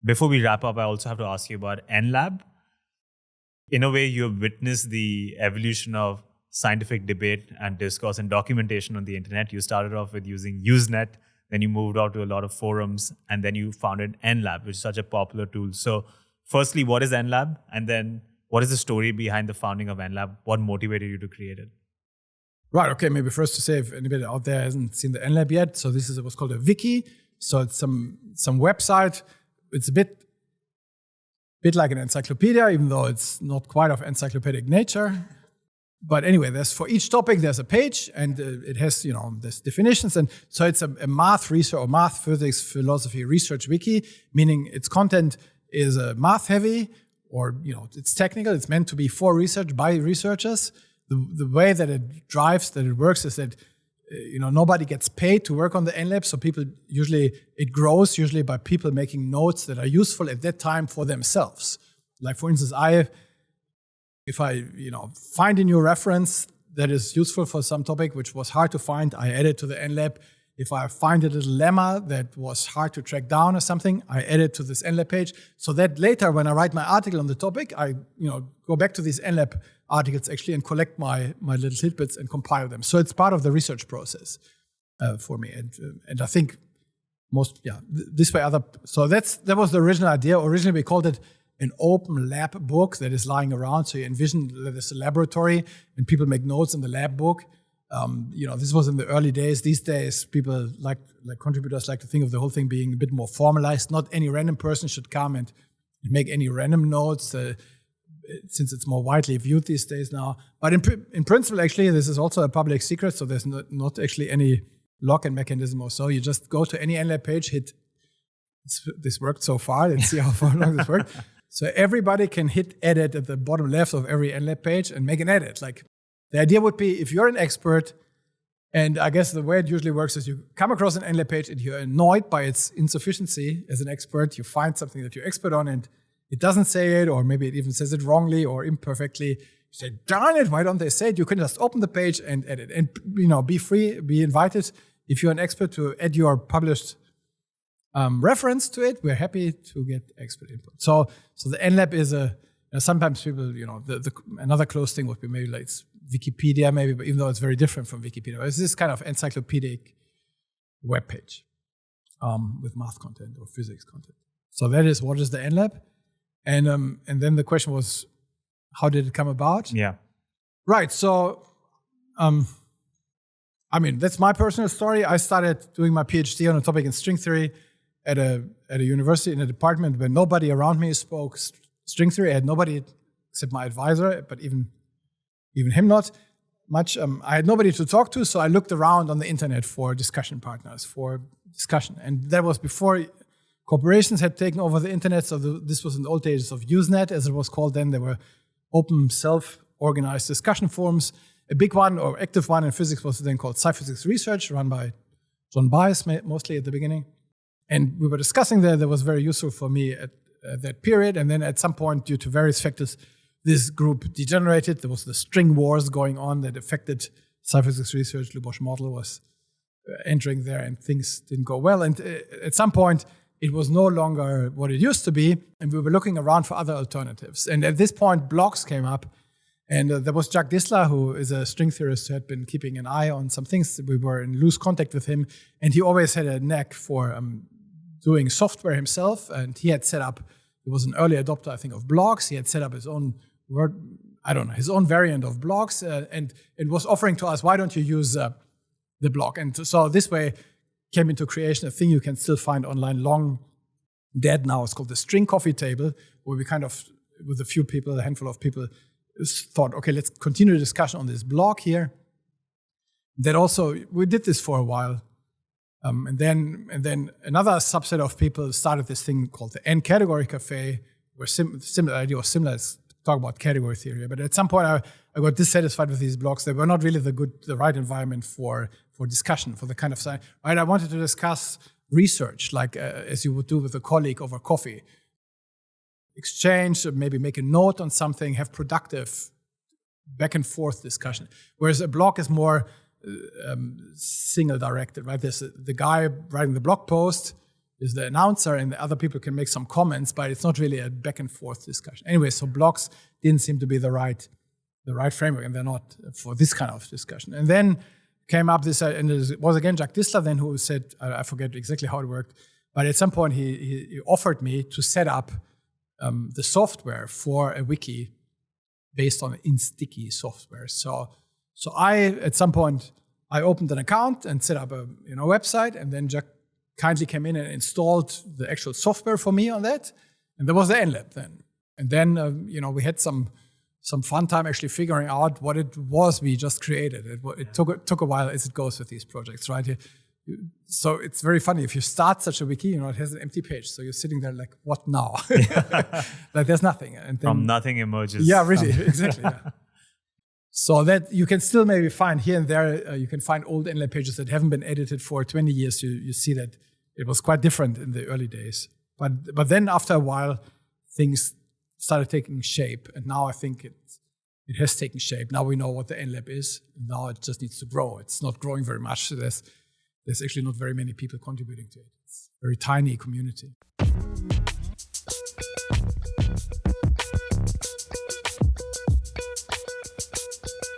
Before we wrap up, I also have to ask you about nLab. In a way, you have witnessed the evolution of scientific debate and discourse and documentation on the internet. You started off with using Usenet, then you moved out to a lot of forums, and then you founded nLab, which is such a popular tool. So firstly, what is nLab? And then what is the story behind the founding of nLab? What motivated you to create it? Right, okay, maybe first to say if anybody out there hasn't seen the nLab yet, so this is what's called a Wiki. So it's some website. It's a bit like an encyclopedia, even though it's not quite of encyclopedic nature. But anyway, there's for each topic, there's a page, and it has, there's definitions. And so it's a math research or math, physics, philosophy research wiki, meaning its content is math heavy, or, it's technical. It's meant to be for research by researchers. The way that it works is that, nobody gets paid to work on the nLab. So it grows usually by people making notes that are useful at that time for themselves. Like, for instance, if I find a new reference that is useful for some topic, which was hard to find, I add it to the nLab. If I find a little lemma that was hard to track down or something, I add it to this nLab page. So that later, when I write my article on the topic, I go back to these nLab articles actually and collect my little tidbits and compile them. So it's part of the research process for me. And I think this way so that was the original idea. Originally we called it an open lab book that is lying around. So you envision that there's a laboratory and people make notes in the lab book. This was in the early days. These days, people like contributors like to think of the whole thing being a bit more formalized. Not any random person should come and make any random notes, since it's more widely viewed these days now. But in principle, actually, this is also a public secret. So there's not actually any lock-in mechanism or so. You just go to any nLab page, hit this worked so far. Let's see how far long this worked. So everybody can hit edit at the bottom left of every nLab page and make an edit. Like, the idea would be, if you're an expert, and I guess the way it usually works is you come across an nLab page and you're annoyed by its insufficiency as an expert. You find something that you're expert on and it doesn't say it, or maybe it even says it wrongly or imperfectly. You say, darn it, why don't they say it? You can just open the page and edit. And, be free, be invited. If you're an expert, to add your published reference to it. We're happy to get expert input. So the nLab is sometimes people, another close thing would be maybe like Wikipedia, maybe, but even though it's very different from Wikipedia, it's this kind of encyclopedic web page with math content or physics content. So that is what is the nLab, and then the question was, how did it come about? Yeah, right. So, that's my personal story. I started doing my PhD on a topic in string theory at a university in a department where nobody around me spoke string theory. I had nobody except my advisor, but even him not much. I had nobody to talk to, so I looked around on the internet for discussion partners, for discussion. And that was before corporations had taken over the internet, so this was in the old days of Usenet, as it was called then. There were open, self-organized discussion forums. A big one, or active one in physics, was then called Sci-Physics Research, run by John Bias, mostly at the beginning. And we were discussing there. That was very useful for me at that period. And then at some point, due to various factors, this group degenerated. There was the string wars going on that affected Sci-Physics Research. Lubos model was entering there, and things didn't go well. And at some point, it was no longer what it used to be, and we were looking around for other alternatives. And at this point, blocks came up. And there was Jacques Dissler, who is a string theorist who had been keeping an eye on some things. We were in loose contact with him, and he always had a knack for doing software himself. And he had set up, he was an early adopter, I think, of blocks. He had set up his own his own variant of blocks, and it was offering to us, why don't you use the block? And so this way came into creation a thing you can still find online, long dead now. It's called the string coffee table, where we kind of, with a handful of people, thought, okay, let's continue the discussion on this block here. That also, we did this for a while. And then another subset of people started this thing called the N-category cafe, where similar idea was similar. Let's talk about category theory. But at some point, I got dissatisfied with these blocks. They were not really the right environment for discussion, for the kind of science. Right? I wanted to discuss research, like as you would do with a colleague over coffee. Exchange, maybe make a note on something, have productive back and forth discussion. Whereas a blog is more single directed, right? There's the guy writing the blog post, is the announcer, and the other people can make some comments, but it's not really a back and forth discussion. Anyway, so blogs didn't seem to be the right framework, and they're not for this kind of discussion. And then came up this, and it was again Jacques Distler then who said, I forget exactly how it worked, but at some point he offered me to set up the software for a wiki based on in-sticky software. So I, at some point, I opened an account and set up a website, and then Jacques kindly came in and installed the actual software for me on that. And there was the nLab then. And then, we had some fun time actually figuring out what it was we just created. It took a while, as it goes with these projects, right? So it's very funny. If you start such a wiki, it has an empty page. So you're sitting there like, what now? Like there's nothing. And then, from nothing emerges. Yeah, really, exactly. Yeah. So that you can still maybe find here and there, you can find old nLab pages that haven't been edited for 20 years. You see that it was quite different in the early days. But then after a while, things started taking shape. And now I think it has taken shape. Now we know what the nLab is. Now it just needs to grow. It's not growing very much. So there's actually not very many people contributing to it. It's a very tiny community.